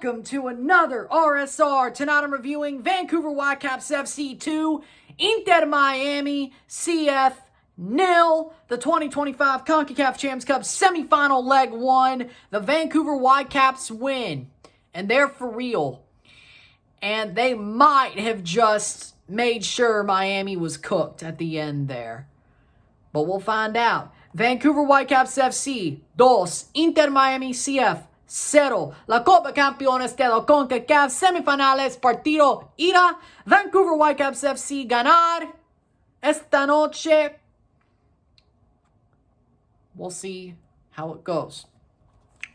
Welcome to another RSR. Tonight I'm reviewing Vancouver Whitecaps FC 2, Inter Miami CF 0, the 2025 CONCACAF Champions Cup semifinal leg 1. The Vancouver Whitecaps win, and they're for real. And they might have just made sure Miami was cooked at the end there. But we'll find out. Vancouver Whitecaps FC 2, Inter Miami CF 0. La Concachampions de la CONCACAF Semifinales partido ida. Vancouver Whitecaps FC ganar esta noche. We'll see how it goes.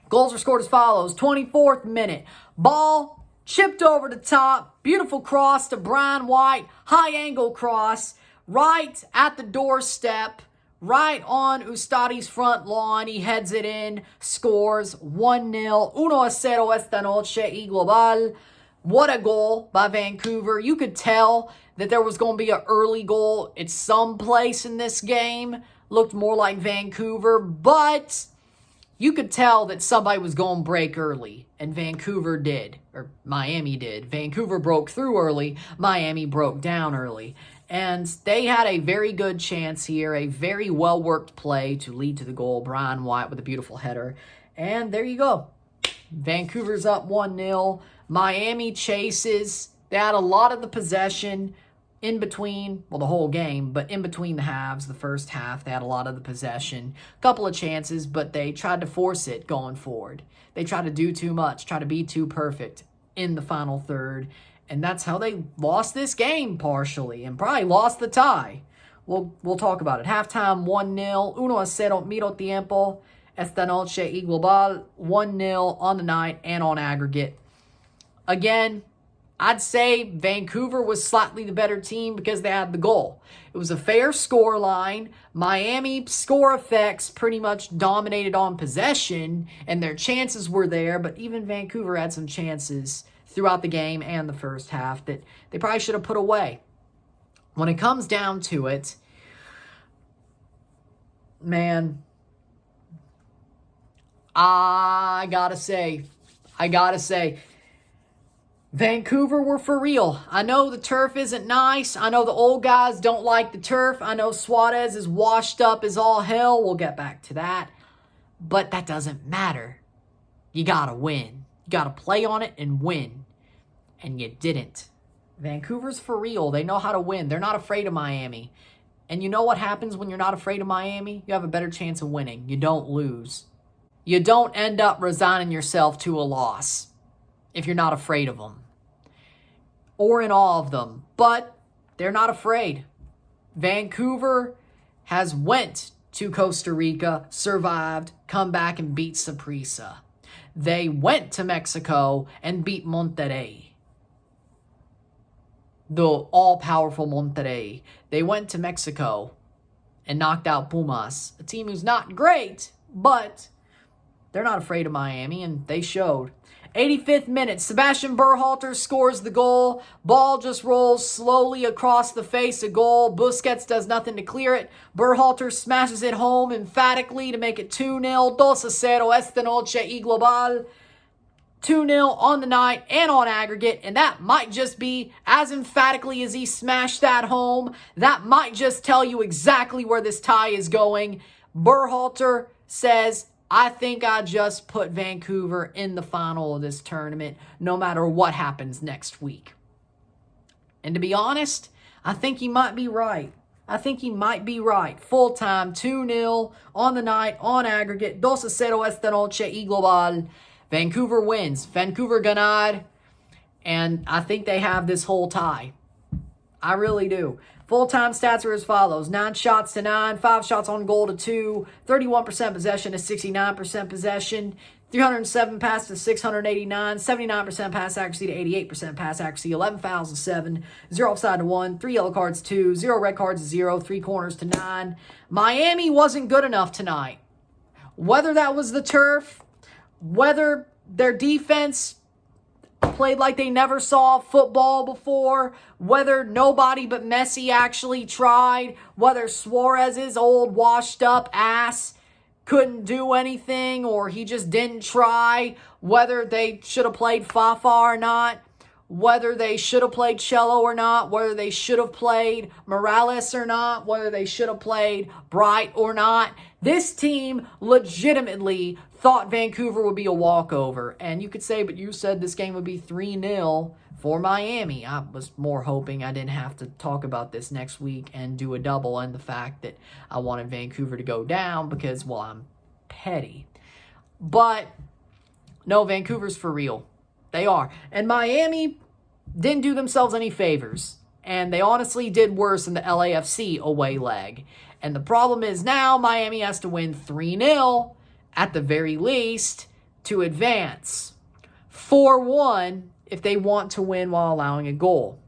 Goals were scored as follows. 24th minute. Ball chipped over the top. Beautiful cross to Brian White. High angle cross. Right at the doorstep. Right on Ustadi's front lawn. He heads it in. Scores 1-0. 1-0 esta noche y global. What a goal by Vancouver. You could tell that there was going to be an early goal at some place in this game. Looked more like Vancouver, but you could tell that somebody was going to break early, and Vancouver did, or Miami did. Vancouver broke through early, Miami broke down early, and they had a very good chance here, a very well-worked play to lead to the goal. Brian White with a beautiful header, and there you go. Vancouver's up 1-0. Miami chases. They had a lot of the possession in between, well, the whole game, but in between the halves, the first half, they had a lot of the possession. A couple of chances, but they tried to force it going forward. They tried to do too much, try to be too perfect in the final third, and that's how they lost this game partially, and probably lost the tie. We'll talk about it. Halftime 1-0, 1-0 medio tiempo, esta noche y global, 1-0 on the night and on aggregate. Again, I'd say Vancouver was slightly the better team because they had the goal. It was a fair score line. Miami score effects pretty much dominated on possession, and their chances were there, but even Vancouver had some chances throughout the game and the first half that they probably should have put away. When it comes down to it, man, I gotta say, Vancouver were for real. I know the turf isn't nice. I know the old guys don't like the turf. I know Suarez is washed up as all hell. We'll get back to that. But that doesn't matter. You gotta win. You gotta play on it and win. And you didn't. Vancouver's for real. They know how to win. They're not afraid of Miami. And you know what happens when you're not afraid of Miami? You have a better chance of winning. You don't lose. You don't end up resigning yourself to a loss if you're not afraid of them, or in awe of them. But they're not afraid. Vancouver has went to Costa Rica, survived, come back and beat Saprissa. They went to Mexico and beat Monterrey, the all-powerful Monterrey. They went to Mexico and knocked out Pumas, a team who's not great, but they're not afraid of Miami, and they showed. 85th minute, Sebastian Berhalter scores the goal. Ball just rolls slowly across the face of goal. Busquets does nothing to clear it. Berhalter smashes it home emphatically to make it 2-0. 2-0 esta noche y global. 2-0 on the night and on aggregate. And that might just be, as emphatically as he smashed that home, that might just tell you exactly where this tie is going. Berhalter says, I think I just put Vancouver in the final of this tournament, no matter what happens next week. And to be honest, I think he might be right. Full time, 2-0 on the night, on aggregate. 2-0 esta noche y global. Vancouver wins. Vancouver ganar. And I think they have this whole tie. I really do. Full-time stats are as follows. 9 shots to 9, 5 shots on goal to 2, 31% possession to 69% possession, 307 passes to 689, 79% pass accuracy to 88% pass accuracy, 11 fouls to 7, 0 offside to 1, 3 yellow cards to 2, 0 red cards to 0, 3 corners to 9. Miami wasn't good enough tonight. Whether that was the turf, whether their defense played like they never saw football before, whether nobody but Messi actually tried, whether Suarez's old washed up ass couldn't do anything or he just didn't try, whether they should have played Fafa or not, whether they should have played Cello or not, whether they should have played Morales or not, whether they should have played Bright or not. This team legitimately thought Vancouver would be a walkover. And you could say, but you said this game would be 3-0 for Miami. I was more hoping I didn't have to talk about this next week and do a double, and the fact that I wanted Vancouver to go down because, well, I'm petty. But no, Vancouver's for real. They are. And Miami didn't do themselves any favors. And they honestly did worse in the LAFC away leg. And the problem is now Miami has to win 3-0 at the very least to advance. 4-1 if they want to win while allowing a goal.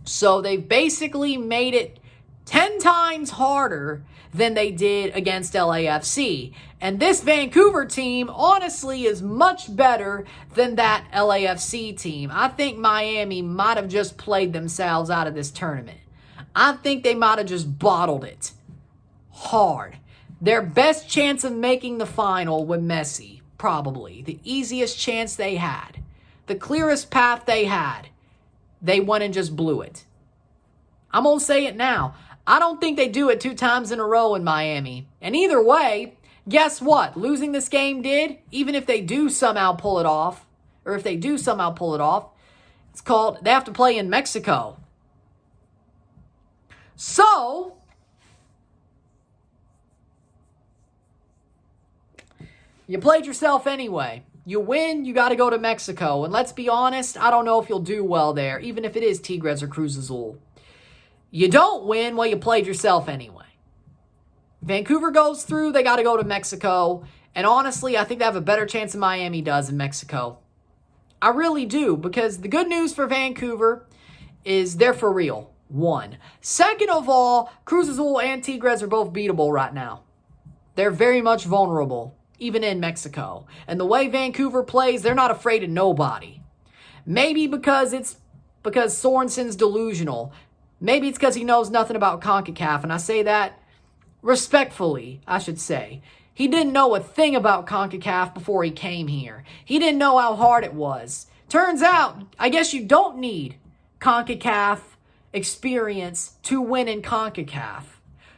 So they've basically made it 10 times harder than they did against LAFC. And this Vancouver team, honestly, is much better than that LAFC team. I think Miami might have just played themselves out of this tournament. I think they might have just bottled it hard. Their best chance of making the final with Messi, probably. The easiest chance they had. The clearest path they had. They went and just blew it. I'm going to say it now. I don't think they do it 2 times in a row in Miami. And either way, guess what? Losing this game did, even if they do somehow pull it off, or if they do somehow pull it off, it's called, they have to play in Mexico. So, you played yourself anyway. You win, you got to go to Mexico. And let's be honest, I don't know if you'll do well there, even if it is Tigres or Cruz Azul. You don't win, well, you played yourself anyway. Vancouver goes through, they got to go to Mexico. And honestly, I think they have a better chance than Miami does in Mexico. I really do, because the good news for Vancouver is they're for real. 1. Second of all, Cruz Azul and Tigres are both beatable right now. They're very much vulnerable, even in Mexico. And the way Vancouver plays, they're not afraid of nobody. Maybe because Sorensen's delusional. Maybe it's because he knows nothing about CONCACAF, and I say that respectfully, I should say. He didn't know a thing about CONCACAF before he came here. He didn't know how hard it was. Turns out, I guess you don't need CONCACAF experience to win in CONCACAF.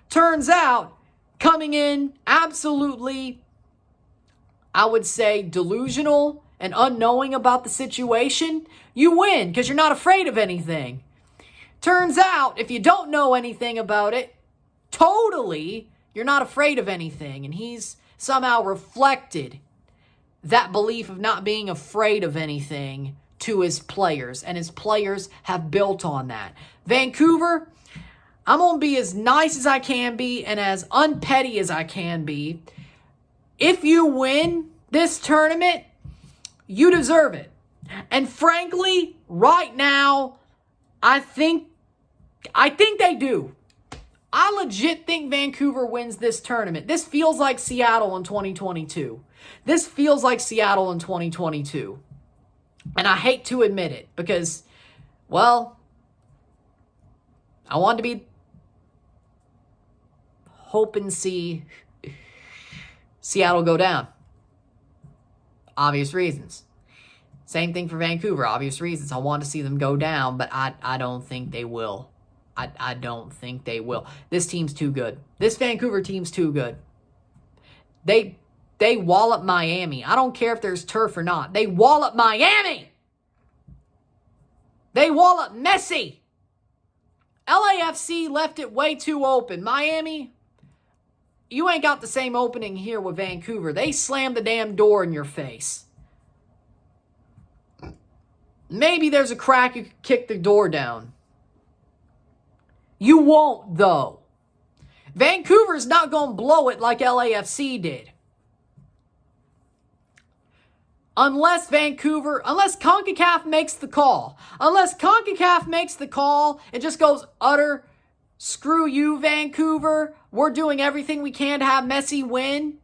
Turns out, coming in absolutely, I would say, delusional and unknowing about the situation, you win because you're not afraid of anything. Turns out, if you don't know anything about it, totally, you're not afraid of anything. And he's somehow reflected that belief of not being afraid of anything to his players. And his players have built on that. Vancouver, I'm going to be as nice as I can be and as unpetty as I can be. If you win this tournament, you deserve it. And frankly, right now, I think they do. I legit think Vancouver wins this tournament. This feels like Seattle in 2022. This feels like Seattle in 2022. And I hate to admit it because, well, I wanted to be hope and see Seattle go down. Obvious reasons. Same thing for Vancouver, obvious reasons. I want to see them go down, but I don't think they will. I don't think they will. This team's too good. This Vancouver team's too good. They wallop Miami. I don't care if there's turf or not. They wallop Miami. They wallop Messi. LAFC left it way too open. Miami, you ain't got the same opening here with Vancouver. They slammed the damn door in your face. Maybe there's a crack you could kick the door down. You won't, though. Vancouver's not going to blow it like LAFC did. Unless CONCACAF makes the call. Unless CONCACAF makes the call and just goes utter, screw you, Vancouver. We're doing everything we can to have Messi win.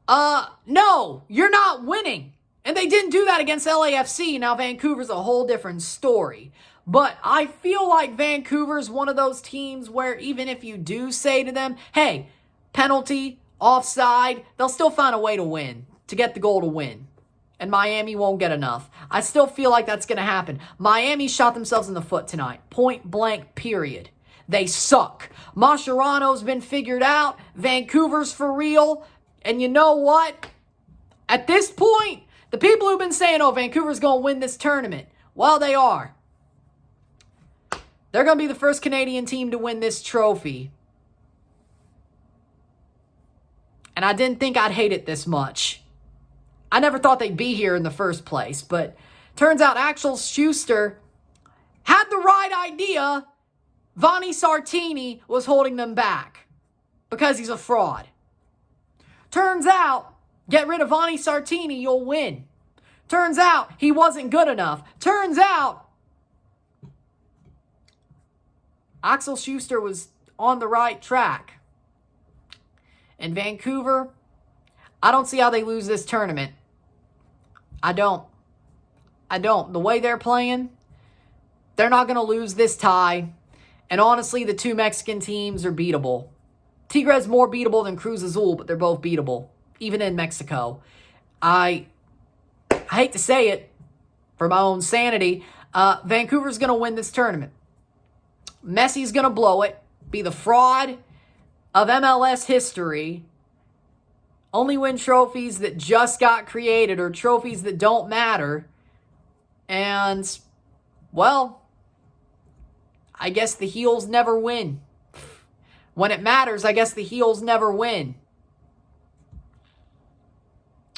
No, you're not winning. And they didn't do that against LAFC. Now, Vancouver's a whole different story. But I feel like Vancouver's one of those teams where even if you do say to them, hey, penalty, offside, they'll still find a way to win, to get the goal to win. and Miami won't get enough. I still feel like that's going to happen. Miami shot themselves in the foot tonight. Point blank, period. They suck. Mascherano's been figured out. Vancouver's for real. And you know what? At this point, the people who've been saying, oh, Vancouver's going to win this tournament, well, they are. They're going to be the first Canadian team to win this trophy. And I didn't think I'd hate it this much. I never thought they'd be here in the first place. But turns out Axel Schuster had the right idea. Vanni Sartini was holding them back because he's a fraud. Turns out, get rid of Vanni Sartini, you'll win. Turns out, he wasn't good enough. Turns out, Axel Schuster was on the right track. And Vancouver, I don't see how they lose this tournament. I don't. The way they're playing, they're not going to lose this tie. And honestly, the two Mexican teams are beatable. Tigres more beatable than Cruz Azul, but they're both beatable, even in Mexico. I hate to say it, for my own sanity, Vancouver's going to win this tournament. Messi's going to blow it, be the fraud of MLS history, only win trophies that just got created or trophies that don't matter. And, well, I guess the heels never win. When it matters, I guess the heels never win.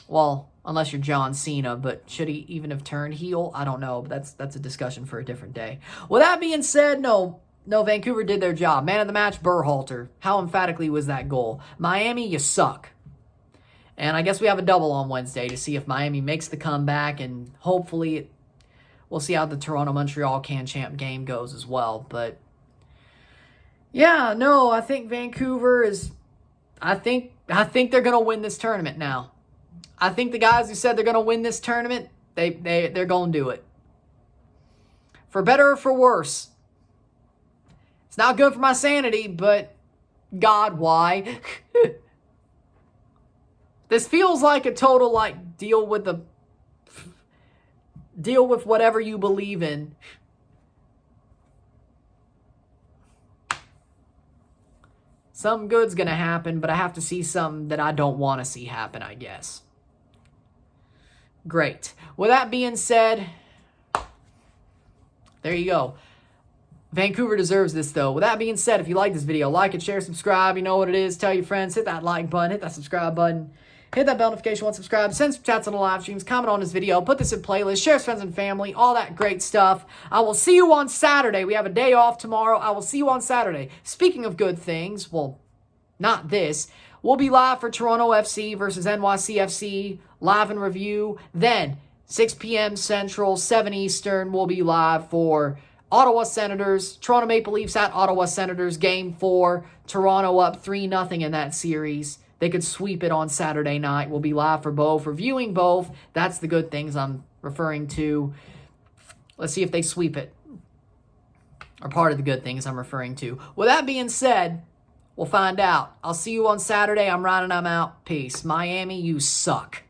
Well, unless you're John Cena, but should he even have turned heel? I don't know, but that's a discussion for a different day. With that being said, no, Vancouver did their job. Man of the match, Berhalter. How emphatically was that goal? Miami, you suck. And I guess we have a double on Wednesday to see if Miami makes the comeback, and hopefully we'll see how the Toronto-Montreal Concachampions game goes as well. But yeah, no, I think Vancouver is, I think they're going to win this tournament now. I think the guys who said they're going to win this tournament, they're going to do it. For better or for worse. It's not good for my sanity, but God, why? This feels like a total, deal with whatever you believe in. Something good's going to happen, but I have to see something that I don't want to see happen, I guess. Great. With that being said, there you go. Vancouver deserves this, though. With that being said, if you like this video, like it, share, subscribe. You know what it is. Tell your friends. Hit that like button. Hit that subscribe button. Hit that bell notification once subscribed. Send some chats on the live streams. Comment on this video. Put this in playlist. Share with friends and family. All that great stuff. I will see you on Saturday. We have a day off tomorrow. I will see you on Saturday. Speaking of good things, well, not this. We'll be live for Toronto FC versus NYCFC. Live and review. Then, 6 p.m. Central, 7 Eastern, we'll be live for Ottawa Senators, Toronto Maple Leafs at Ottawa Senators, Game 4. Toronto up 3-0 in that series. They could sweep it on Saturday night. We'll be live for both, reviewing both. That's the good things I'm referring to. Let's see if they sweep it. Or part of the good things I'm referring to. With that being said, we'll find out. I'll see you on Saturday. I'm Ryan and I'm out. Peace. Miami, you suck.